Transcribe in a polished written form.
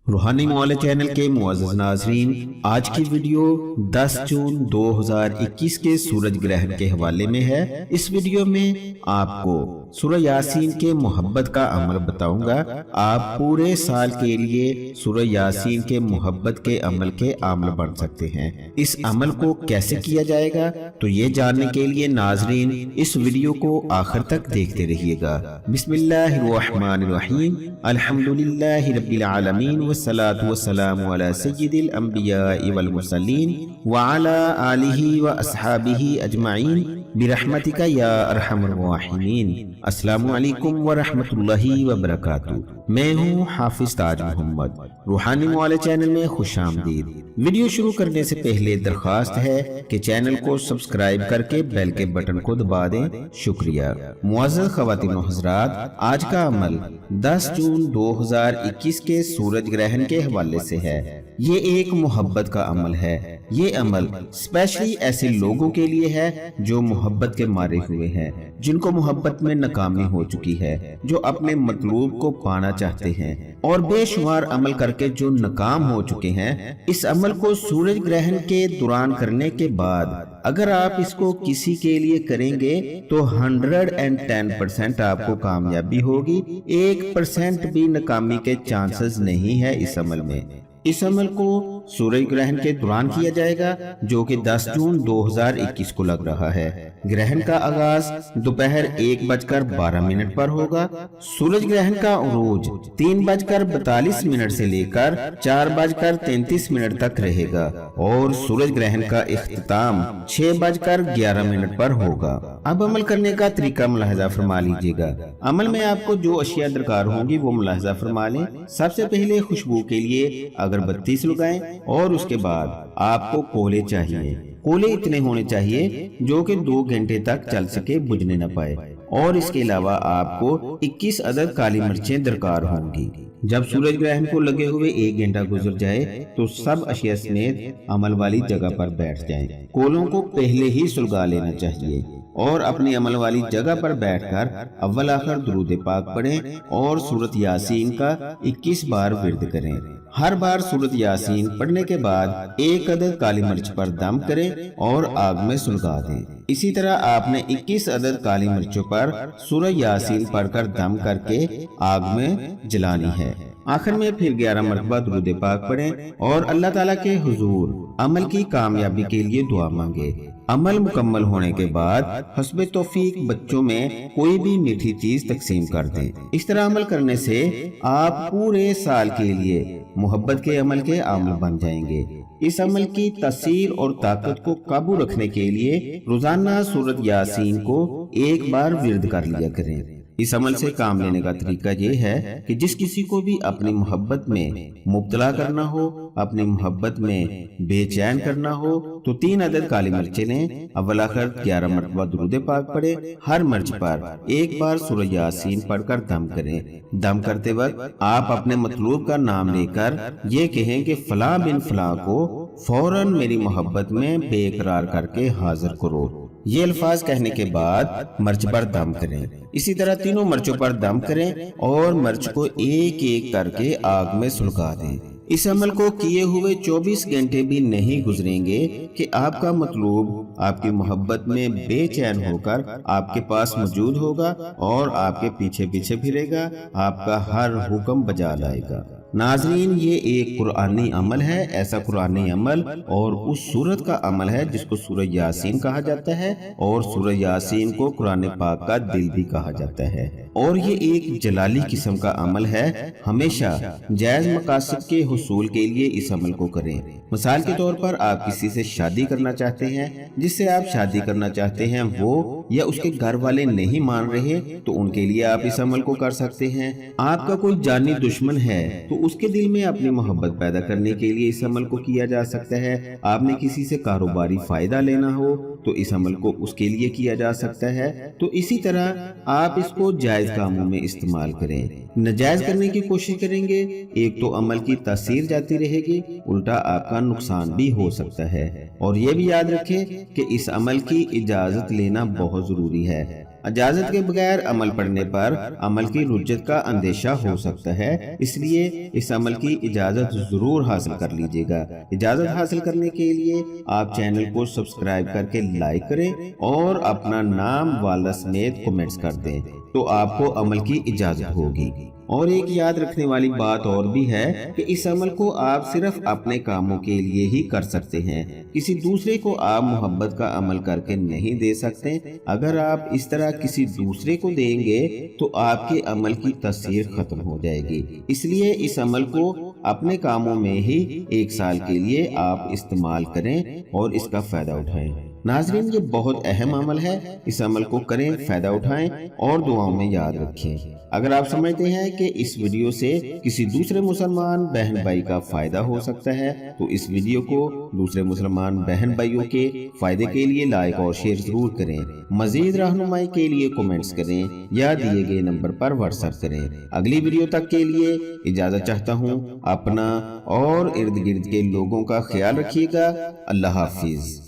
रूहानी मौला चैनल के मुअज़्ज़ज़ नाज़रीन, आज की वीडियो 10 जून 2021 के सूरज ग्रहण के हवाले में है। इस वीडियो में आपको सूरह यासीन के मोहब्बत का अमल बताऊंगा। आप पूरे साल के लिए सूरह यासीन के मोहब्बत के अमल के आमिल बन सकते हैं। इस अमल को कैसे किया जाएगा, तो ये जानने के लिए नाज़रीन इस वीडियो को आखिर तक देखते रहिएगा। बिस्मिल्लाहिर्रहमानिर्रहीम, अल्हम्दुलिल्लाहि रब्बिल आलमीन वस्सलातु वस्सलामु अला सय्यिदिल अंबियाइ वल मुरसलीन व अला आलिहि व अस्हाबिहि अजमाइन बिरहमतिका या अरहमर राहिमीन। अस्सलामु अलैकुम व रहमतुल्लाहि व बरकातुहू। मैं हूँ हाफिज ताज मोहम्मद। रूहानी मौला चैनल में खुशामदीद। वीडियो शुरू करने से पहले दरख्वास्त है कि चैनल को सब्सक्राइब करके बेल के बटन को दबा दें। शुक्रिया। मुअज़्ज़ज़ ख़वातीन व हज़रात, आज का अमल 10 जून 2021 के सूरज ग्रहण के हवाले से है। ये एक मोहब्बत का अमल है। ये अमल स्पेशली ऐसे लोगों के लिए है जो मोहब्बत के मारे हुए हैं, जिनको मोहब्बत में नाकामी हो चुकी है, जो अपने मतलूब को पाना चाहते हैं, और बेशुमार अमल करके जो नाकाम हो चुके हैं। इस अमल को सूरज ग्रहण के दौरान करने के बाद अगर आप इसको किसी के लिए करेंगे तो 110% आपको कामयाबी होगी। 1% भी नाकामी के चांसेस नहीं है इस अमल में। इस अमल को सूरज ग्रहण के दौरान किया जाएगा, जो कि 10 जून 2021 को लग रहा है। ग्रहण का आगाज दोपहर 1:12 पर होगा। सूरज ग्रहण का उरूज 3:42 से लेकर 4:33 तक रहेगा और सूरज ग्रहण का इख्तिताम 6:11 पर होगा। अब अमल करने का तरीका मुलाहजा फरमा लीजिएगा। अमल में आपको जो अशिया दरकार होंगी वो मुलाहजा फरमा लें। सबसे पहले खुशबू के लिए अगरबत्ती सुलगाएं और उसके बाद आपको कोले चाहिए। कोले इतने होने चाहिए जो कि 2 घंटे तक चल सके, बुझने न पाए। और इसके अलावा आपको 21 अदद काली मिर्चें दरकार होंगी। जब सूरज ग्रहण को लगे हुए 1 घंटा गुजर जाए तो सब अशिया समेत अमल वाली जगह पर बैठ जाएं। कोलों को पहले ही सुलगा लेना चाहिए और अपनी अमल वाली जगह पर बैठकर अव्वल आखिर दुरूद पाक पढ़ें और सूरत यासीन का 21 बार विर्द करें। हर बार सूरत यासीन पढ़ने के बाद 1 अदद काली मिर्च पर दम करें और आग में सुलगा दें। इसी तरह आपने 21 अदद काली मिर्चों पर सूरह यासीन पढ़कर दम करके आग में जलानी है। आखिर में फिर 11 मरतबा दुरूद पाक पढ़ें और अल्लाह ताला के हुजूर अमल की कामयाबी के लिए दुआ मांगे। अमल मुकम्मल होने के बाद हस्बे तौफीक बच्चों में कोई भी मीठी चीज तकसीम कर दें। इस तरह अमल करने से आप पूरे साल के लिए मोहब्बत के अमल के आमिल बन जाएंगे। इस अमल की तासीर और ताकत को काबू रखने के लिए रोजाना सूरत यासीन को 1 बार विर्द कर लिया करें। इस अमल से काम लेने का तरीका ये है कि जिस किसी को भी अपनी मोहब्बत में मुब्तला करना हो, अपनी मोहब्बत में बेचैन करना हो, तो 3 अदद काली मिर्चें लें। अव्वल आखिर 11 मरतबा दुरूद पाक पढ़े। हर मिर्च पर 1 बार सूरह यासीन पढ़कर दम करें। दम करते वक्त आप अपने मतलूब का नाम लेकर ये कहें कि फलां बिन फलां को फौरन मेरी मोहब्बत में बेकरार करके हाजिर करो। ये अल्फाज कहने के बाद मर्च पर दम करें। इसी तरह तीनों मर्चों पर दम करें और मर्च को एक एक करके आग में सुलगा दें। इस अमल को किए हुए 24 घंटे भी नहीं गुजरेंगे कि आपका मतलूब आपकी मोहब्बत में बेचैन होकर आपके पास मौजूद होगा और आपके पीछे पीछे फिरेगा, आपका हर हुक्म बजा लाएगा। नाजरीन, ये एक कुरानी अमल है। ऐसा कुरानी अमल और उस सूरत का अमल है जिसको सूरह यासीन कहा जाता है और सूरह यासीन को कुरान पाक का दिल भी कहा जाता है। और ये एक जलाली किस्म का अमल है। हमेशा जायज मकासद के हुसूल के लिए इस अमल को करें। मिसाल के तौर पर आप किसी से शादी करना चाहते हैं, जिससे आप शादी करना चाहते हैं वो या उसके घर वाले नहीं मान रहे, तो उनके लिए आप इस अमल को कर सकते हैं। आपका कोई जानी दुश्मन है तो उसके दिल में अपनी मोहब्बत पैदा करने के लिए इस अमल को किया जा सकता है। आपने किसी से कारोबारी फायदा लेना हो तो इस अमल को उसके लिए किया जा सकता है। तो इसी तरह आप इसको जायज कामों में इस्तेमाल करें। नाजायज करने की कोशिश करेंगे, एक तो अमल की तासीर जाती रहेगी, उल्टा आपका नुकसान भी हो सकता है। और ये भी याद रखें कि इस अमल की इजाजत लेना बहुत जरूरी है। اجازت کے بغیر عمل پڑھنے پر عمل کی رجت کا اندیشہ ہو سکتا ہے، اس لیے اس عمل کی اجازت ضرور حاصل کر لیجئے گا۔ اجازت حاصل کرنے کے لیے آپ چینل کو سبسکرائب کر کے لائک کریں اور اپنا نام والدہ سمیت کمنٹس کر دیں تو آپ کو عمل کی اجازت ہوگی۔ اور ایک یاد رکھنے والی بات اور بھی ہے کہ اس عمل کو آپ صرف اپنے کاموں کے لیے ہی کر سکتے ہیں، کسی دوسرے کو آپ محبت کا عمل کر کے نہیں دے سکتے۔ اگر آپ اس طرح کسی دوسرے کو دیں گے تو آپ کے عمل کی تاثیر ختم ہو جائے گی، اس لیے اس عمل کو اپنے کاموں میں ہی 1 سال کے لیے آپ استعمال کریں اور اس کا فائدہ اٹھائیں۔ ناظرین، یہ بہت اہم عمل ہے، اس عمل کو کریں، فائدہ اٹھائیں اور دعاؤں میں یاد رکھیں۔ اگر آپ سمجھتے ہیں کہ اس ویڈیو سے کسی دوسرے مسلمان بہن بھائی کا فائدہ ہو سکتا ہے تو اس ویڈیو کو دوسرے مسلمان بہن بھائیوں کے فائدے کے لیے لائک اور شیئر ضرور کریں۔ مزید رہنمائی کے لیے کومنٹس کریں یا دیے گئے نمبر پر واٹس ایپ کریں۔ اگلی ویڈیو تک کے لیے اجازت چاہتا ہوں۔ اپنا اور ارد گرد کے لوگوں کا خیال رکھیے گا۔ اللہ حافظ۔